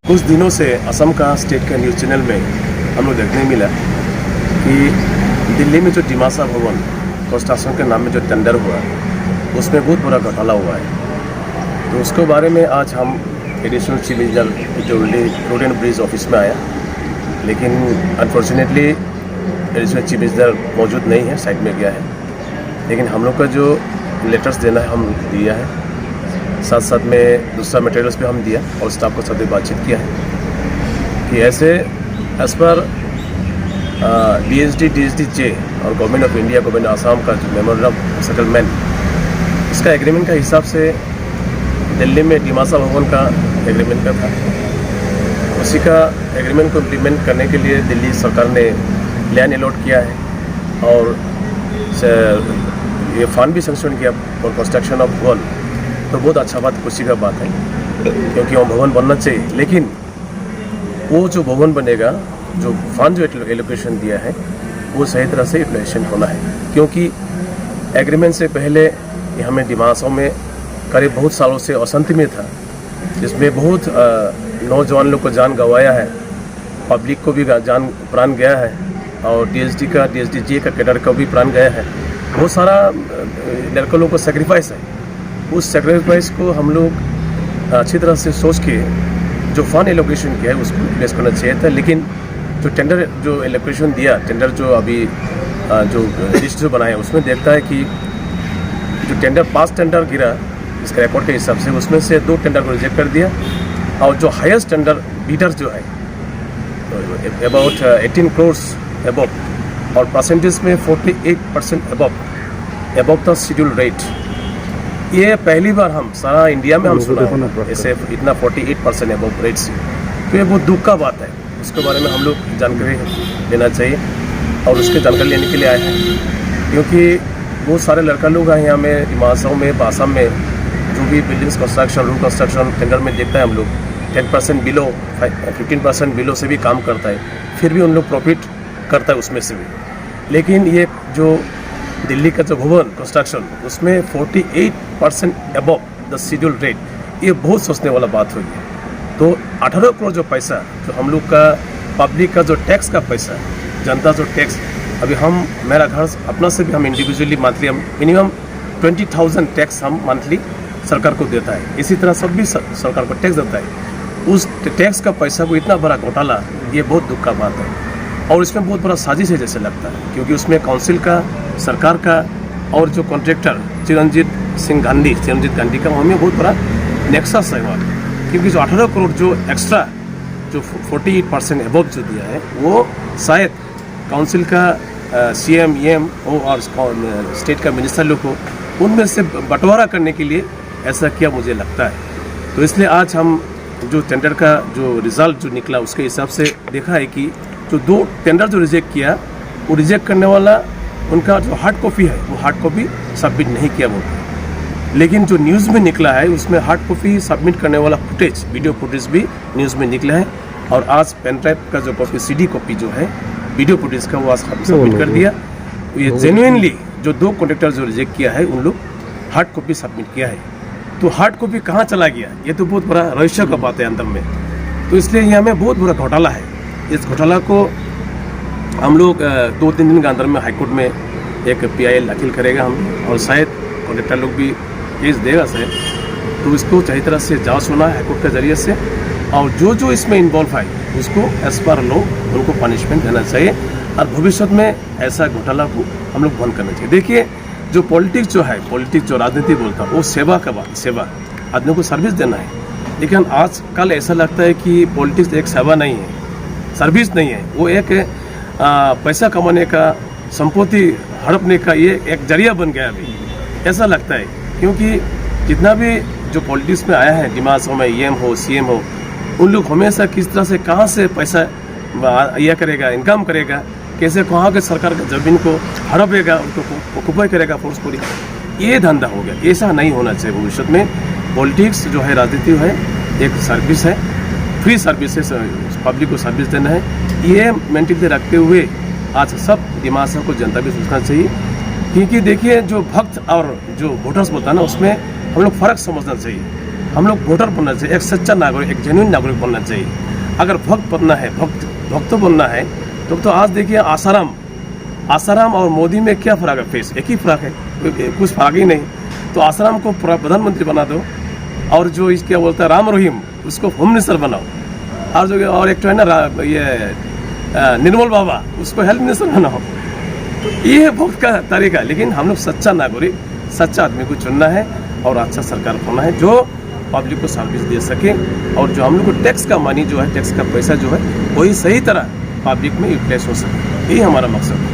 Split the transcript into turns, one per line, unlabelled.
कुछ दिनों से असम का स्टेट का न्यूज़ चैनल में हम लोग देखने मिला कि दिल्ली में जो डिमासा भवन कंस्ट्रक्शन के नाम में जो टेंडर हुआ उसमें बहुत बड़ा घोटाला हुआ है। तो उसके बारे में आज हम एडिशनल चीफ इंजीनियर जो रोड एंड ब्रिज ऑफिस में आया, लेकिन अनफॉर्चुनेटली एडिशनल चीफ इंजीनियर मौजूद नहीं है, साइड में गया है। लेकिन हम लोग का जो लेटर्स देना है हम दिया है, साथ साथ में दूसरा मटेरियल्स भी हम दिया और स्टाफ के साथ भी बातचीत किया है कि ऐसे एज पर DSD-J और government of India, government Assam का जो मेमोरेंडम ऑफ सेटलमेंट, इसका एग्रीमेंट का हिसाब से दिल्ली में डिमासा भवन का एग्रीमेंट का था। उसी का एग्रीमेंट को इम्प्लीमेंट करने के लिए दिल्ली सरकार ने लैंड अलॉट किया है और ये फंड भी सेंक्शन किया फॉर कंस्ट्रक्शन ऑफ भवन। तो बहुत अच्छा बात, खुशी का बात है, क्योंकि वो भवन बनना चाहिए। लेकिन वो जो भवन बनेगा, जो फंड जो एलोकेशन दिया है, वो सही तरह से यूटिलाइजेशन होना है। क्योंकि एग्रीमेंट से पहले हमें डिमासा में करीब बहुत सालों से अशांति में था, जिसमें बहुत नौजवान लोग को जान गंवाया है, पब्लिक को भी जान प्राण गया है, और DSD-J का कैडर को भी प्राण गया है। बहुत सारा लड़कों लोगों को सेक्रीफाइस है। उस सेक्रीफाइस को हम लोग अच्छी तरह से सोच के जो फंड एलोकेशन किया है उसको प्लेस करना चाहिए था। लेकिन जो टेंडर जो एलोकेशन दिया, टेंडर जो अभी जो लिस्ट जो बनाया, उसमें देखता है कि जो टेंडर 5 टेंडर गिरा इसके रिकॉर्ड के हिसाब से, उसमें से 2 टेंडर को रिजेक्ट कर दिया। और जो हाईएस्ट टेंडर बीडर्स जो है अबाउट 18 करोड़ अबव, और परसेंटेज में 48% अबव द शेड्यूल रेट। ये पहली बार हम सारा इंडिया में हम सुना ऐसे इतना 48% अबव रेट से। तो ये बहुत दुख का बात है, उसके बारे में हम लोग जानकारी लेना चाहिए और उसके जानकारी लेने के लिए आए हैं। क्योंकि बहुत सारे लड़का लोग हैं यहाँ में, डिमासा में, बासम में, जो भी buildings construction, road construction tender में देखता है हम लोग 10% बिलो, 15% बिलो से भी काम करता है, फिर भी उन लोग प्रॉफिट करता है उसमें से भी। लेकिन ये जो दिल्ली का जो भवन कंस्ट्रक्शन, उसमें 48% अबव द शेड्यूल रेट, ये बहुत सोचने वाला बात हुई है। तो 18 करोड़ जो पैसा जो हम लोग का पब्लिक का जो टैक्स का पैसा, जनता जो टैक्स, अभी हम मेरा घर अपना से भी हम इंडिविजुअली मंथली हम मिनिमम 20,000 टैक्स हम मंथली सरकार को देता है। इसी तरह सब भी सरकार को टैक्स देता है। उस टैक्स का पैसा को इतना बड़ा घोटाला, ये बहुत दुख का बात है। और इसमें बहुत बड़ा साजिश है जैसे लगता है, क्योंकि उसमें काउंसिल का, सरकार का और जो कॉन्ट्रैक्टर चिरंजीत गांधी का हमें बहुत बड़ा नेक्सस है वहाँ। क्योंकि जो 18 करोड़ जो एक्स्ट्रा जो 48% अबव जो दिया है, वो शायद काउंसिल का CM, EM और स्टेट का मिनिस्टर लोग को उनमें से बंटवारा करने के लिए ऐसा किया, मुझे लगता है। तो इसलिए आज हम जो टेंडर का जो रिजल्ट जो निकला, उसके हिसाब से देखा है कि जो 2 टेंडर जो रिजेक्ट किया, वो रिजेक्ट करने वाला उनका जो हार्ड कॉपी है, वो हार्ड कॉपी सबमिट नहीं किया बोलते। लेकिन जो न्यूज़ में निकला है, उसमें हार्ड कॉपी सबमिट करने वाला फुटेज, वीडियो फुटेज भी न्यूज़ में निकला है। और आज पेन ड्राइव का जो कॉपी, CD कॉपी जो है वीडियो फुटेज का, वो आज सबमिट कर दिया। ये जेन्युइनली जो 2 कॉन्ट्रैक्टर जो रिजेक्ट किया है, उन लोग हार्ड कॉपी सबमिट किया है। तो हार्ड कॉपी कहाँ चला गया, ये तो बहुत बड़ा रहस्य का बात है अंदर में। तो इसलिए यहाँ में बहुत बड़ा घोटाला है। इस घोटाला को हम लोग 2-3 दिन के अंदर में हाईकोर्ट में एक PIL दाखिल करेगा हम, और शायद कॉन्ट्रैक्टर लोग भी केस देगा शायद। तो इसको सही तरह से जांच होना है हाईकोर्ट के जरिए से, और जो इसमें इन्वॉल्व है उसको एज पर लॉ उनको पनिशमेंट देना चाहिए। और भविष्य में ऐसा घोटाला को हम लोग बंद करना चाहिए। देखिए, जो पॉलिटिक्स जो है, पॉलिटिक्स जो राजनीति बोलता है, वो सेवा का बात, सेवा आदमी को सर्विस देना है। लेकिन आजकल ऐसा लगता है कि पॉलिटिक्स एक सेवा नहीं है, सर्विस नहीं है, वो एक पैसा कमाने का, संपत्ति हड़पने का ये एक जरिया बन गया अभी, ऐसा लगता है। क्योंकि जितना भी जो पॉलिटिक्स में आया है, डिमासा में EM हो, CM हो, उन लोग हमेशा किस तरह से, कहाँ से पैसा यह करेगा, इनकम करेगा, कैसे कहाँ के सरकार की ज़मीन को हड़पेगा, उनको ऑक्युपाई करेगा फोर्सफुली, ये धंधा हो गया। ऐसा नहीं होना चाहिए भविष्य में। पॉलिटिक्स जो है, राजनीति है, एक सर्विस है, फ्री सर्विस है, पब्लिक को सर्विस देना है। ये मेंटेलिटी रखते हुए आज सब डिमासा को जनता भी सोचना चाहिए। क्योंकि देखिए, जो भक्त और जो वोटर्स बोलता है ना, उसमें हम लोग फ़र्क समझना चाहिए। हम लोग वोटर बनना चाहिए, एक सच्चा नागरिक, एक जेन्युइन नागरिक बनना चाहिए। अगर भक्त बनना है, भक्त बनना है तो आज देखिए आसाराम और मोदी में क्या फ़र्क है? फेस एक ही फ़र्क है, कुछ फ़र्क ही नहीं। तो आसाराम को प्रधानमंत्री बना दो और जो इसके बोलता है राम रहीम उसको होम मिनिस्टर बनाओ, और एक तो है ना ये निर्मल बाबा उसको हेल्थ मिनिस्टर बनाओ। तो ये है भक्त का तरीका। लेकिन हम लोग सच्चा नागरिक, सच्चा आदमी को चुनना है और अच्छा सरकार होना है जो पब्लिक को सर्विस दे सके, और जो हम लोग को टैक्स का मनी जो है, टैक्स का पैसा जो है वही सही तरह पब्लिक में यूटिलाइज हो सके। यही हमारा मकसद है।